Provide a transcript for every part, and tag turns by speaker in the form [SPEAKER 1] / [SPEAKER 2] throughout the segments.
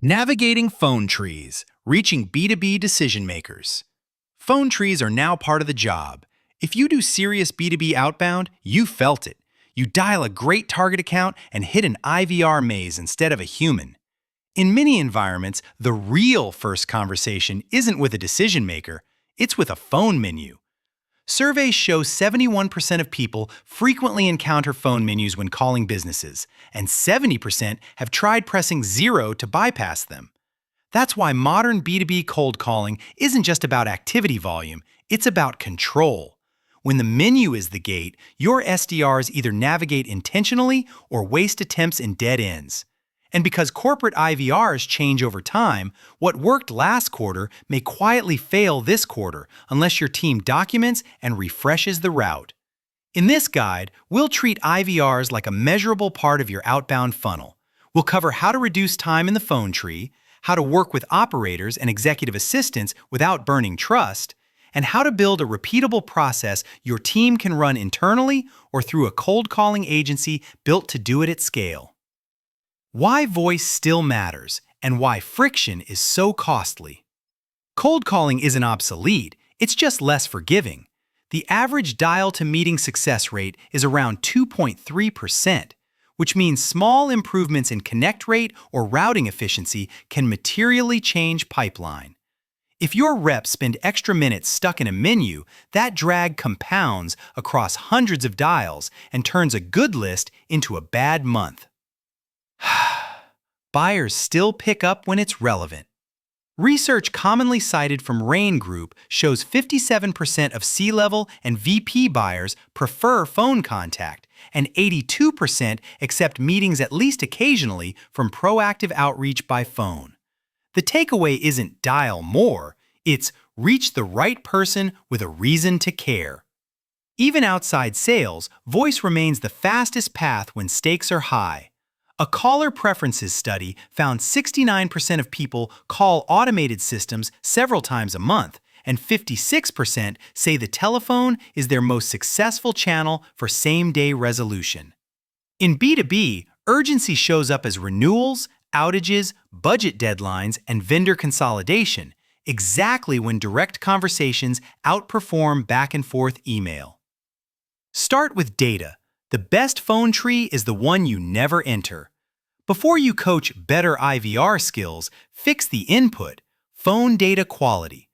[SPEAKER 1] Navigating phone trees, reaching B2B decision makers. Phone trees are now part of the job. If you do serious B2B outbound, you felt it. You dial a great target account and hit an IVR maze instead of a human. In many environments, the real first conversation isn't with a decision maker, it's with a phone menu. Surveys show 71% of people frequently encounter phone menus when calling businesses, and 70% have tried pressing 0 to bypass them. That's why modern B2B cold calling isn't just about activity volume, it's about control. When the menu is the gate, your SDRs either navigate intentionally or waste attempts in dead ends. And because corporate IVRs change over time, what worked last quarter may quietly fail this quarter unless your team documents and refreshes the route. In this guide, we'll treat IVRs like a measurable part of your outbound funnel. We'll cover how to reduce time in the phone tree, how to work with operators and executive assistants without burning trust, and how to build a repeatable process your team can run internally or through a cold calling agency built to do it at scale. Why voice still matters, and why friction is so costly. Cold calling isn't obsolete, it's just less forgiving. The average dial-to-meeting success rate is around 2.3%, which means small improvements in connect rate or routing efficiency can materially change pipeline. If your reps spend extra minutes stuck in a menu, that drag compounds across hundreds of dials and turns a good list into a bad month. Buyers still pick up when it's relevant. Research commonly cited from Rain Group shows 57% of C-level and VP buyers prefer phone contact, and 82% accept meetings at least occasionally from proactive outreach by phone. The takeaway isn't dial more, it's reach the right person with a reason to care. Even outside sales, voice remains the fastest path when stakes are high. A caller preferences study found 69% of people call automated systems several times a month, and 56% say the telephone is their most successful channel for same-day resolution. In B2B, urgency shows up as renewals, outages, budget deadlines, and vendor consolidation, exactly when direct conversations outperform back-and-forth email. Start with data. The best phone tree is the one you never enter. Before you coach better IVR skills, fix the input, phone data quality.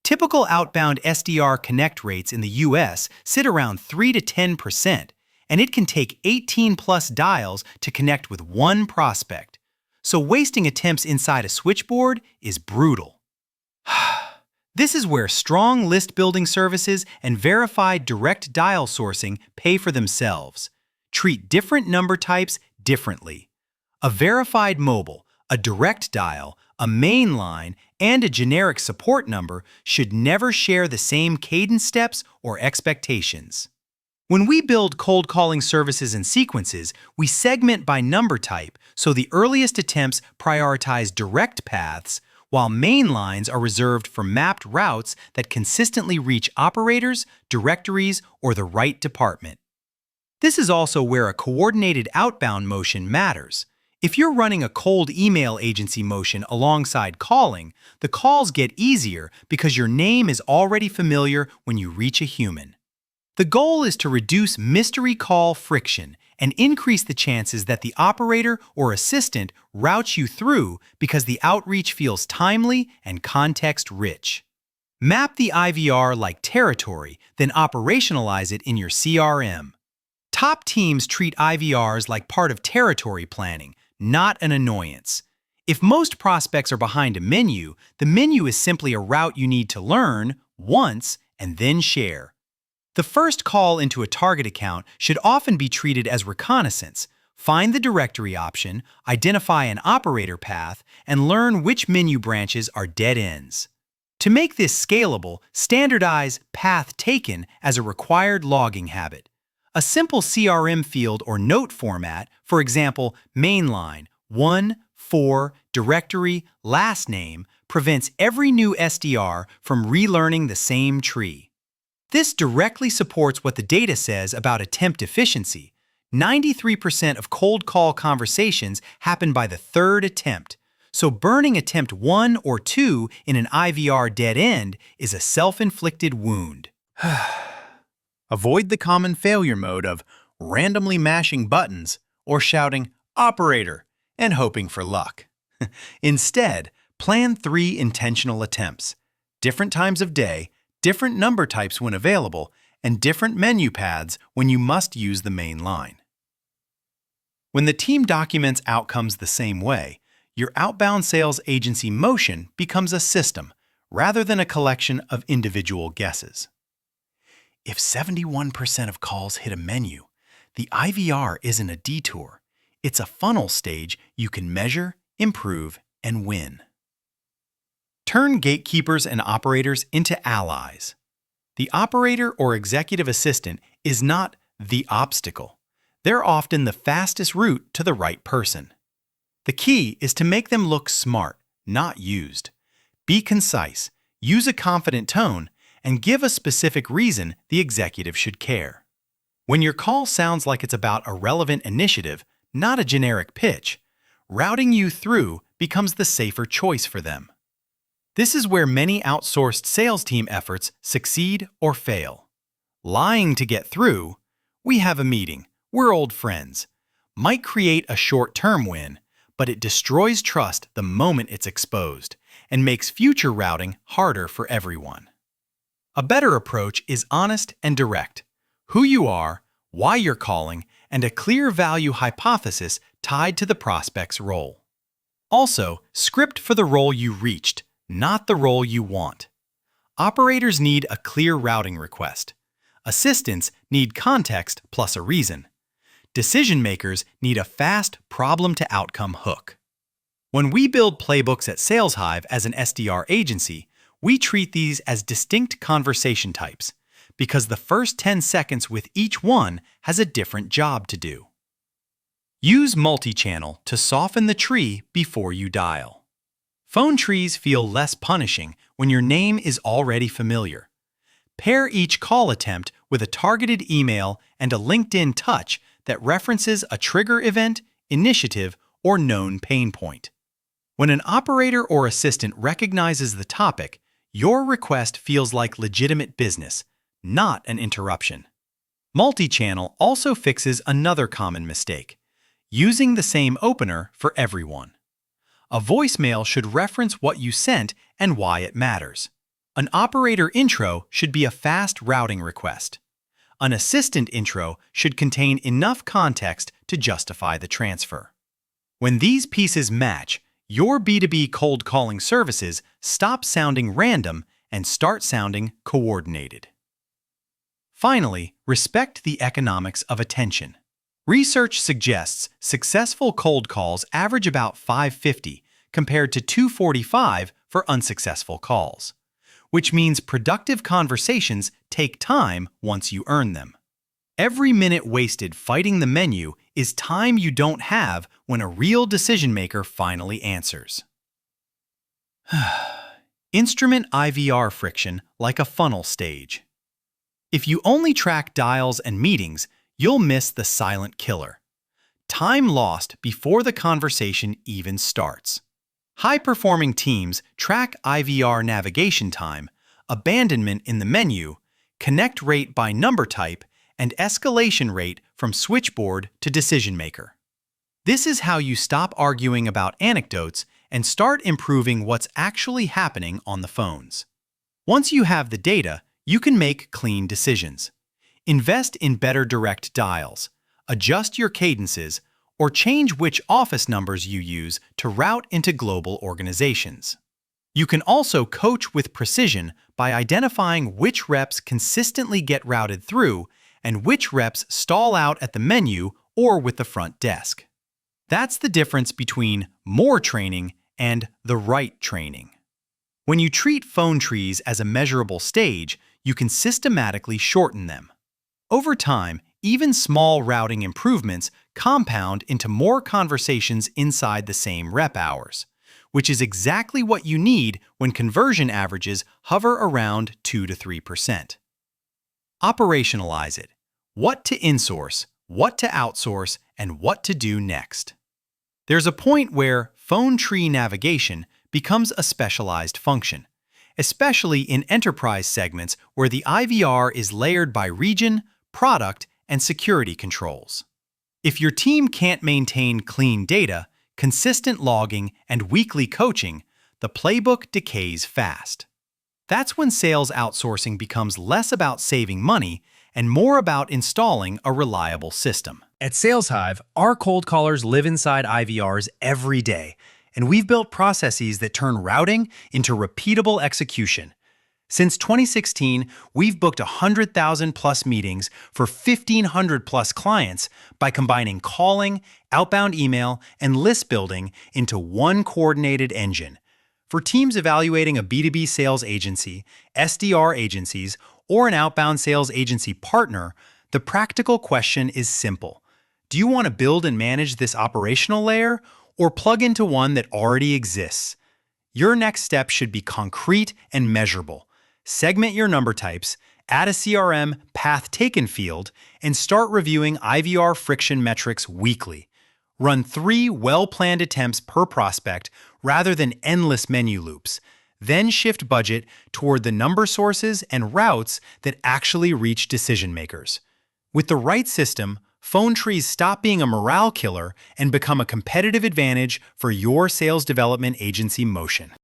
[SPEAKER 1] Typical outbound SDR connect rates in the US sit around 3 to 10%, and it can take 18-plus dials to connect with one prospect. So wasting attempts inside a switchboard is brutal. This is where strong list-building services and verified direct dial sourcing pay for themselves. Treat different number types differently. A verified mobile, a direct dial, a main line, and a generic support number should never share the same cadence steps or expectations. When we build cold calling services and sequences, we segment by number type so the earliest attempts prioritize direct paths, while main lines are reserved for mapped routes that consistently reach operators, directories, or the right department. This is also where a coordinated outbound motion matters. If you're running a cold email agency motion alongside calling, the calls get easier because your name is already familiar when you reach a human. The goal is to reduce mystery call friction and increase the chances that the operator or assistant routes you through because the outreach feels timely and context-rich. Map the IVR like territory, then operationalize it in your CRM. Top teams treat IVRs like part of territory planning, not an annoyance. If most prospects are behind a menu, the menu is simply a route you need to learn once and then share. The first call into a target account should often be treated as reconnaissance. Find the directory option, identify an operator path, and learn which menu branches are dead ends. To make this scalable, standardize path taken as a required logging habit. A simple CRM field or note format, for example, mainline, 1, 4, directory, last name, prevents every new SDR from relearning the same tree. This directly supports what the data says about attempt efficiency. 93% of cold call conversations happen by the third attempt, So burning attempt 1 or 2 in an IVR dead end is a self-inflicted wound. Avoid the common failure mode of randomly mashing buttons or shouting, "Operator," and hoping for luck. Instead, plan 3 intentional attempts, different times of day, different number types when available, and different menu paths when you must use the main line. When the team documents outcomes the same way, your outbound sales agency motion becomes a system rather than a collection of individual guesses. If 71% of calls hit a menu, the IVR isn't a detour. It's a funnel stage you can measure, improve, and win. Turn gatekeepers and operators into allies. The operator or executive assistant is not the obstacle. They're often the fastest route to the right person. The key is to make them look smart, not used. Be concise, use a confident tone, and give a specific reason the executive should care. When your call sounds like it's about a relevant initiative, not a generic pitch, routing you through becomes the safer choice for them. This is where many outsourced sales team efforts succeed or fail. Lying to get through, "We have a meeting, we're old friends," might create a short-term win, but it destroys trust the moment it's exposed and makes future routing harder for everyone. A better approach is honest and direct. Who you are, why you're calling, and a clear value hypothesis tied to the prospect's role. Also, script for the role you reached, not the role you want. Operators need a clear routing request. Assistants need context plus a reason. Decision makers need a fast problem-to-outcome hook. When we build playbooks at SalesHive as an SDR agency, we treat these as distinct conversation types because the first 10 seconds with each one has a different job to do. Use multichannel to soften the tree before you dial. Phone trees feel less punishing when your name is already familiar. Pair each call attempt with a targeted email and a LinkedIn touch that references a trigger event, initiative, or known pain point. When an operator or assistant recognizes the topic, your request feels like legitimate business, not an interruption. Multichannel also fixes another common mistake: using the same opener for everyone. A voicemail should reference what you sent and why it matters. An operator intro should be a fast routing request. An assistant intro should contain enough context to justify the transfer. When these pieces match, your B2B cold calling services stop sounding random and start sounding coordinated. Finally, respect the economics of attention. Research suggests successful cold calls average about $5.50 compared to $2.45 for unsuccessful calls, which means productive conversations take time once you earn them. Every minute wasted fighting the menu is time you don't have when a real decision maker finally answers. Instrument IVR friction like a funnel stage. If you only track dials and meetings, you'll miss the silent killer: time lost before the conversation even starts. High-performing teams track IVR navigation time, abandonment in the menu, connect rate by number type, and escalation rate from switchboard to decision maker. This is how you stop arguing about anecdotes and start improving what's actually happening on the phones. Once you have the data, you can make clean decisions. Invest in better direct dials, adjust your cadences, or change which office numbers you use to route into global organizations. You can also coach with precision by identifying which reps consistently get routed through and which reps stall out at the menu or with the front desk. That's the difference between more training and the right training. When you treat phone trees as a measurable stage, you can systematically shorten them. Over time, even small routing improvements compound into more conversations inside the same rep hours, which is exactly what you need when conversion averages hover around 2 to 3%. Operationalize it. What to insource, what to outsource, and what to do next. There's a point where phone tree navigation becomes a specialized function, especially in enterprise segments where the IVR is layered by region, product, and security controls. If your team can't maintain clean data, consistent logging, and weekly coaching, the playbook decays fast. That's when sales outsourcing becomes less about saving money and more about installing a reliable system. At SalesHive, our cold callers live inside IVRs every day, and we've built processes that turn routing into repeatable execution. Since 2016, we've booked 100,000 plus meetings for 1,500 plus clients by combining calling, outbound email, and list building into one coordinated engine. For teams evaluating a B2B sales agency, SDR agencies, or an outbound sales agency partner, the practical question is simple. Do you want to build and manage this operational layer or plug into one that already exists? Your next step should be concrete and measurable. Segment your number types, add a CRM path taken field, and start reviewing IVR friction metrics weekly. Run 3 well-planned attempts per prospect rather than endless menu loops. Then shift budget toward the number sources and routes that actually reach decision makers. With the right system, phone trees stop being a morale killer and become a competitive advantage for your sales development agency motion.